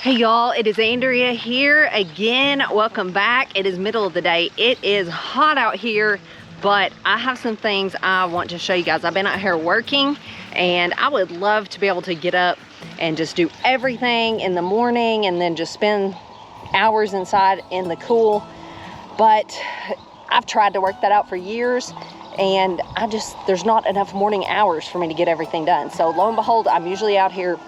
Hey y'all, it is Andrea here again. Welcome back. It is middle of the day. It is hot out here, but I have some things I want to show you guys. I've been out here working and I would love to be able to get up and just do everything in the morning and then just spend hours inside in the cool. But I've tried to work that out for years and there's not enough morning hours for me to get everything done. So lo and behold, I'm usually out here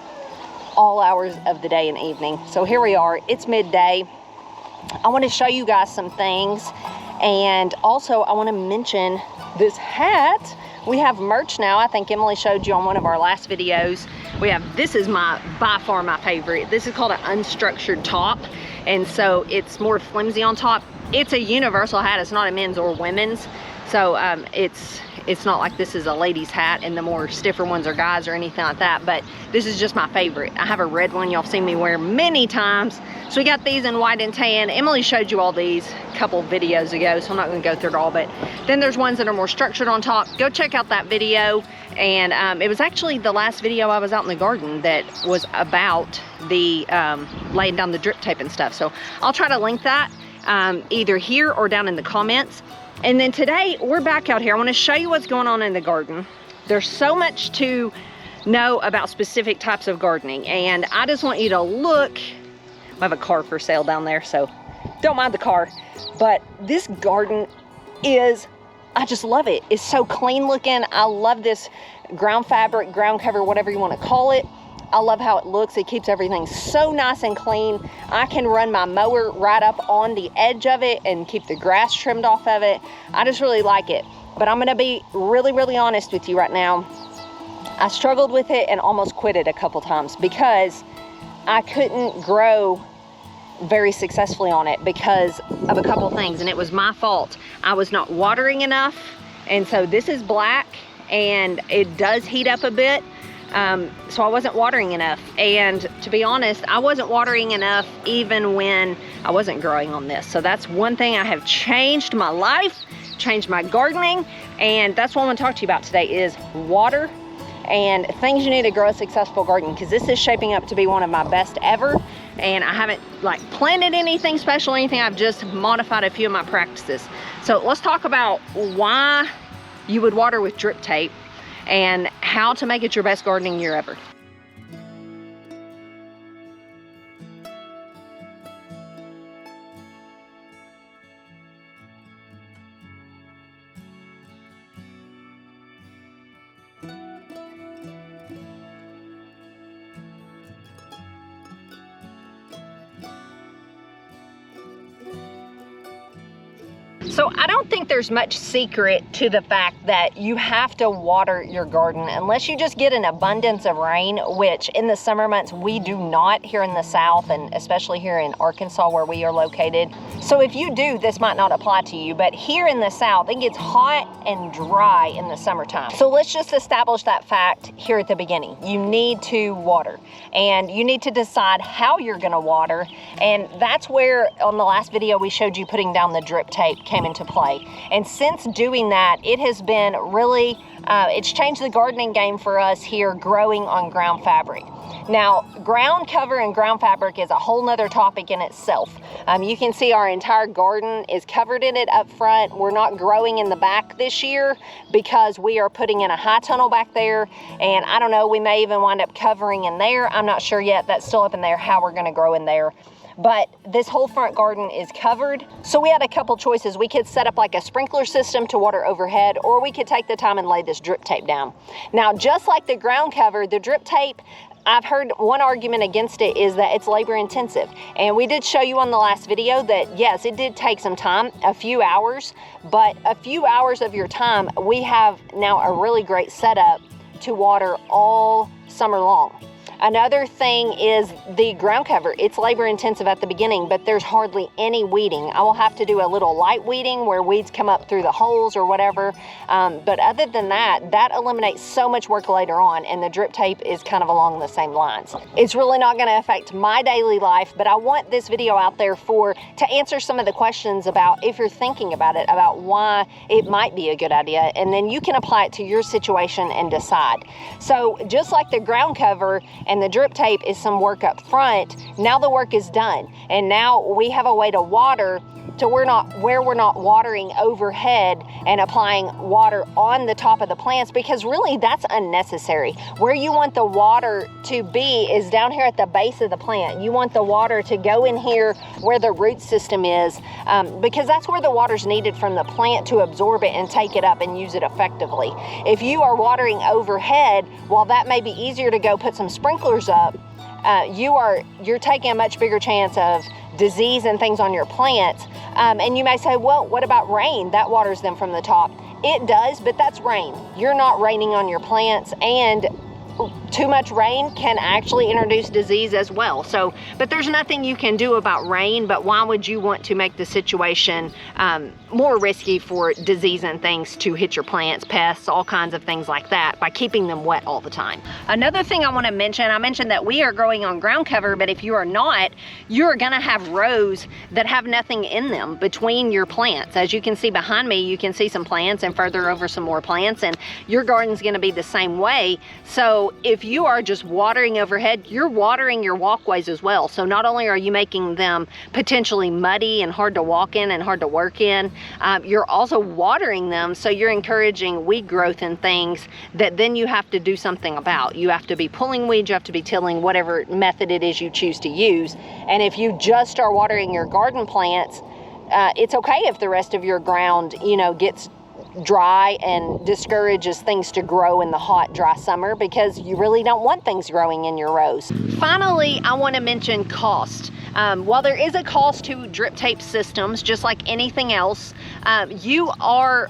all hours of the day and evening. So here we are, it's midday. I want to show you guys some things, and also I want to mention this hat. We have merch now. I think Emily showed you on one of our last videos. This is by far my favorite. This is called an unstructured top, and so it's more flimsy on top. It's a universal hat. It's not a men's or women's, so it's not like this is a lady's hat and the more stiffer ones are guys or anything like that, but this is just my favorite. I have a red one y'all seen me wear many times. So we got these in white and tan. Emily showed you all these a couple videos ago, so I'm not gonna go through it all, but then there's ones that are more structured on top. Go check out that video. And it was actually the last video I was out in the garden that was about the laying down the drip tape and stuff. So I'll try to link that either here or down in the comments. And then today we're back out here. I want to show you what's going on in the garden. There's so much to know about specific types of gardening, and I just want you to look. I have a car for sale down there, so don't mind the car. But this garden I just love it. It's so clean looking. I love this ground fabric, ground cover, whatever you want to call it. I love how it looks. It keeps everything so nice and clean. I can run my mower right up on the edge of it and keep the grass trimmed off of it. I just really like it. But I'm gonna be really, really honest with you right now. I struggled with it and almost quit it a couple times because I couldn't grow very successfully on it because of a couple things, and it was my fault. I was not watering enough, and so this is black and it does heat up a bit. So I wasn't watering enough, and to be honest, I wasn't watering enough even when I wasn't growing on this. So that's one thing I have changed my life, changed my gardening, and that's what I want to talk to you about today is water and things you need to grow a successful garden, because this is shaping up to be one of my best ever, and I haven't like planted anything special or anything. I've just modified a few of my practices. So let's talk about why you would water with drip tape and how to make it your best gardening year ever. So I don't think there's much secret to the fact that you have to water your garden unless you just get an abundance of rain, which in the summer months we do not here in the South, and especially here in Arkansas where we are located. So if you do, this might not apply to you, but here in the South, it gets hot and dry in the summertime. So let's just establish that fact here at the beginning. You need to water, and you need to decide how you're gonna water, and that's where on the last video we showed you putting down the drip tape came into play. And since doing that, it has been really, it's changed the gardening game for us here growing on ground fabric. Now, ground cover and ground fabric is a whole nother topic in itself. You can see our entire garden is covered in it up front. We're not growing in the back this year because we are putting in a high tunnel back there. And I don't know, we may even wind up covering in there. I'm not sure yet. That's still up in there how we're gonna grow in there. But this whole front garden is covered. So we had a couple choices. We could set up like a sprinkler system to water overhead, or we could take the time and lay this drip tape down. Now, just like the ground cover, the drip tape, I've heard one argument against it is that it's labor intensive. And we did show you on the last video that yes, it did take some time, a few hours, but a few hours of your time, we have now a really great setup to water all summer long. Another thing is the ground cover. It's labor intensive at the beginning, but there's hardly any weeding. I will have to do a little light weeding where weeds come up through the holes or whatever. But other than that, that eliminates so much work later on, and the drip tape is kind of along the same lines. It's really not gonna affect my daily life, but I want this video out there to answer some of the questions about, if you're thinking about it, about why it might be a good idea, and then you can apply it to your situation and decide. So just like the ground cover and the drip tape is some work up front, now the work is done. And now we have a way to water to where we're not watering overhead and applying water on the top of the plants, because really that's unnecessary. Where you want the water to be is down here at the base of the plant. You want the water to go in here where the root system is, because that's where the water's needed from the plant to absorb it and take it up and use it effectively. If you are watering overhead, while that may be easier to go put some sprinklers up, you're taking a much bigger chance of disease and things on your plants. And you may say, well, what about rain? That waters them from the top. It does, but that's rain. You're not raining on your plants, and too much rain can actually introduce disease as well. So, but there's nothing you can do about rain, but why would you want to make the situation more risky for disease and things to hit your plants, pests, all kinds of things like that, by keeping them wet all the time? Another thing I want to mention, I mentioned that we are growing on ground cover, but if you are not, you're going to have rows that have nothing in them between your plants. As you can see behind me, you can see some plants and further over some more plants, and your garden's going to be the same way. So if you are just watering overhead, you're watering your walkways as well. So not only are you making them potentially muddy and hard to walk in and hard to work in, you're also watering them, so you're encouraging weed growth and things that then you have to do something about. You have to be pulling weeds, you have to be tilling, whatever method it is you choose to use. And if you just are watering your garden plants, it's okay if the rest of your ground, gets dry and discourages things to grow in the hot, dry summer, because you really don't want things growing in your rows. Finally, I want to mention cost. While there is a cost to drip tape systems, just like anything else, you are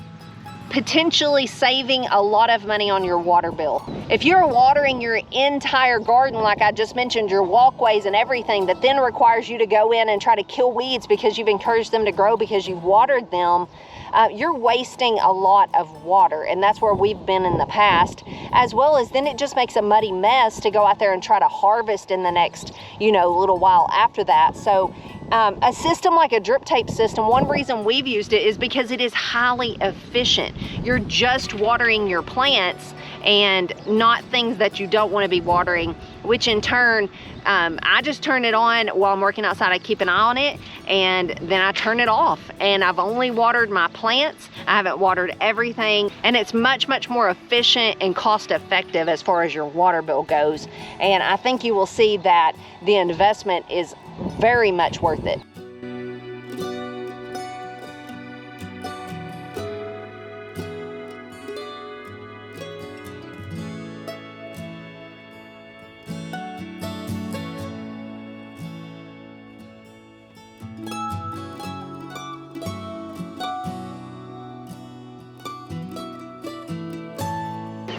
potentially saving a lot of money on your water bill. If you're watering your entire garden, like I just mentioned, your walkways and everything, that then requires you to go in and try to kill weeds because you've encouraged them to grow because you've watered them, you're wasting a lot of water, and that's where we've been in the past, as well as then it just makes a muddy mess to go out there and try to harvest in the next, little while after that. So a system like a drip tape system, one reason we've used it is because it is highly efficient. You're just watering your plants and not things that you don't want to be watering, which in turn, I just turn it on while I'm working outside. I keep an eye on it, and then I turn it off. And I've only watered my plants. I haven't watered everything, and it's much, much more efficient and cost effective as far as your water bill goes. And I think you will see that the investment is very much worth it.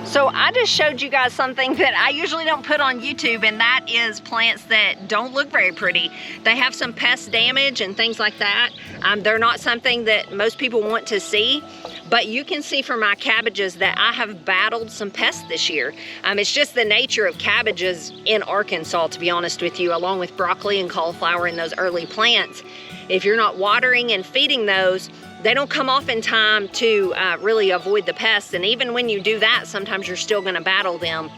So I just showed you guys something that I usually don't put on YouTube, and that is plants that don't look very pretty. They have some pest damage and things like that. They're not something that most people want to see, but you can see from my cabbages that I have battled some pests this year. It's just the nature of cabbages in Arkansas, to be honest with you, along with broccoli and cauliflower and those early plants. If you're not watering and feeding those, they don't come off in time to really avoid the pests. And even when you do that, sometimes you're still gonna battle them.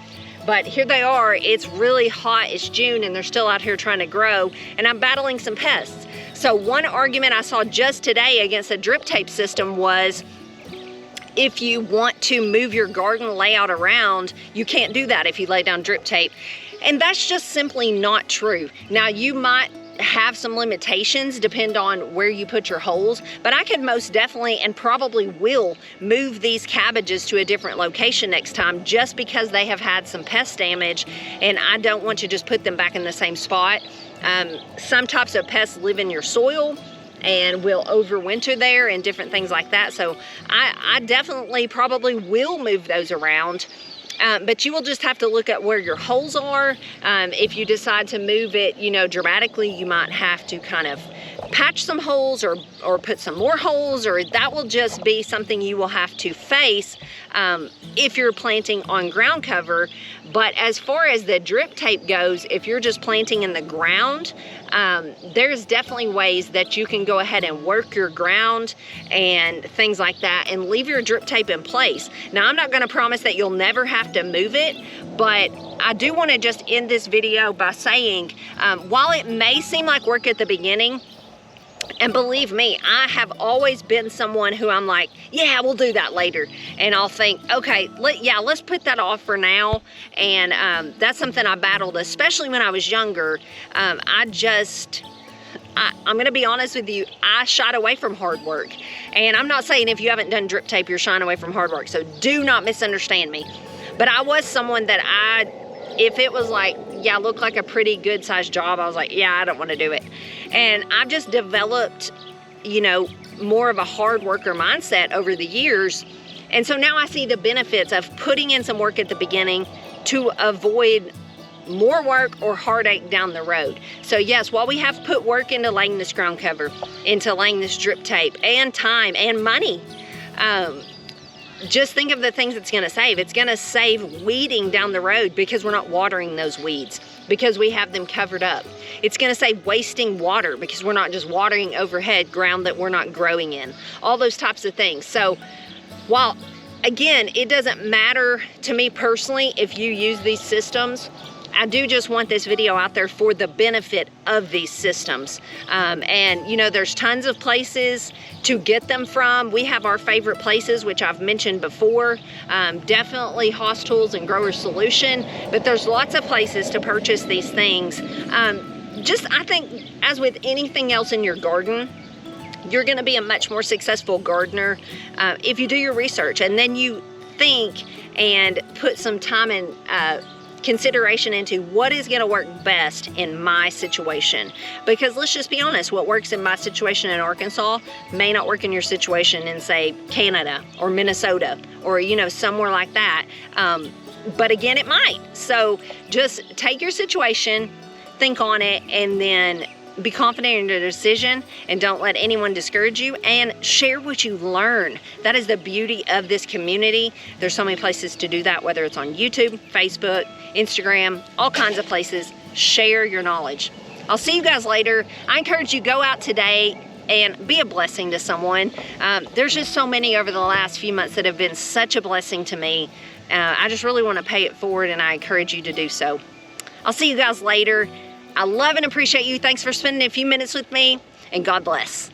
But here they are, it's really hot, it's June, and they're still out here trying to grow, and I'm battling some pests. So one argument I saw just today against a drip tape system was, if you want to move your garden layout around, you can't do that if you lay down drip tape. And that's just simply not true. Now, you might have some limitations depend on where you put your holes, but I could most definitely and probably will move these cabbages to a different location next time, just because they have had some pest damage, and I don't want to just put them back in the same spot. Some types of pests live in your soil and will overwinter there and different things like that. So I definitely probably will move those around. But you will just have to look at where your holes are. If you decide to move it, dramatically, you might have to kind of patch some holes or put some more holes, or that will just be something you will have to face if you're planting on ground cover. But as far as the drip tape goes, if you're just planting in the ground, there's definitely ways that you can go ahead and work your ground and things like that and leave your drip tape in place. Now, I'm not going to promise that you'll never have to move it, but I do want to just end this video by saying, while it may seem like work at the beginning, and believe me, I have always been someone who I'm like, yeah, we'll do that later. And I'll think, okay, let's put that off for now. And that's something I battled, especially when I was younger. I'm going to be honest with you, I shied away from hard work. And I'm not saying if you haven't done drip tape, you're shying away from hard work. So do not misunderstand me. But I was someone that if it was like, yeah, looked like a pretty good sized job, I was like, yeah, I don't want to do it. And I've just developed, you know, more of a hard worker mindset over the years. And so now I see the benefits of putting in some work at the beginning to avoid more work or heartache down the road. So yes, while we have put work into laying this ground cover, into laying this drip tape, and time and money, just think of the things it's going to save. It's going to save weeding down the road because we're not watering those weeds, because we have them covered up. It's going to save wasting water because we're not just watering overhead ground that we're not growing in. All those types of things. So while, again, it doesn't matter to me personally if you use these systems, I do just want this video out there for the benefit of these systems. And you know, there's tons of places to get them from. We have our favorite places, which I've mentioned before. Definitely Hoss Tools and Grower Solution, but there's lots of places to purchase these things. I think as with anything else in your garden, you're gonna be a much more successful gardener if you do your research and then you think and put some time and consideration into what is going to work best in my situation. Because let's just be honest, what works in my situation in Arkansas may not work in your situation in, say, Canada or Minnesota or, you know, somewhere like that. But again, it might. So just take your situation, think on it, and then be confident in your decision, and don't let anyone discourage you, and share what you learn. That is the beauty of this community. There's so many places to do that, whether it's on YouTube, Facebook, Instagram, all kinds of places. Share your knowledge. I'll see you guys later. I encourage you, go out today and be a blessing to someone. There's just so many over the last few months that have been such a blessing to me. I just really want to pay it forward, and I encourage you to do so. I'll see you guys later. I love and appreciate you. Thanks for spending a few minutes with me, and God bless.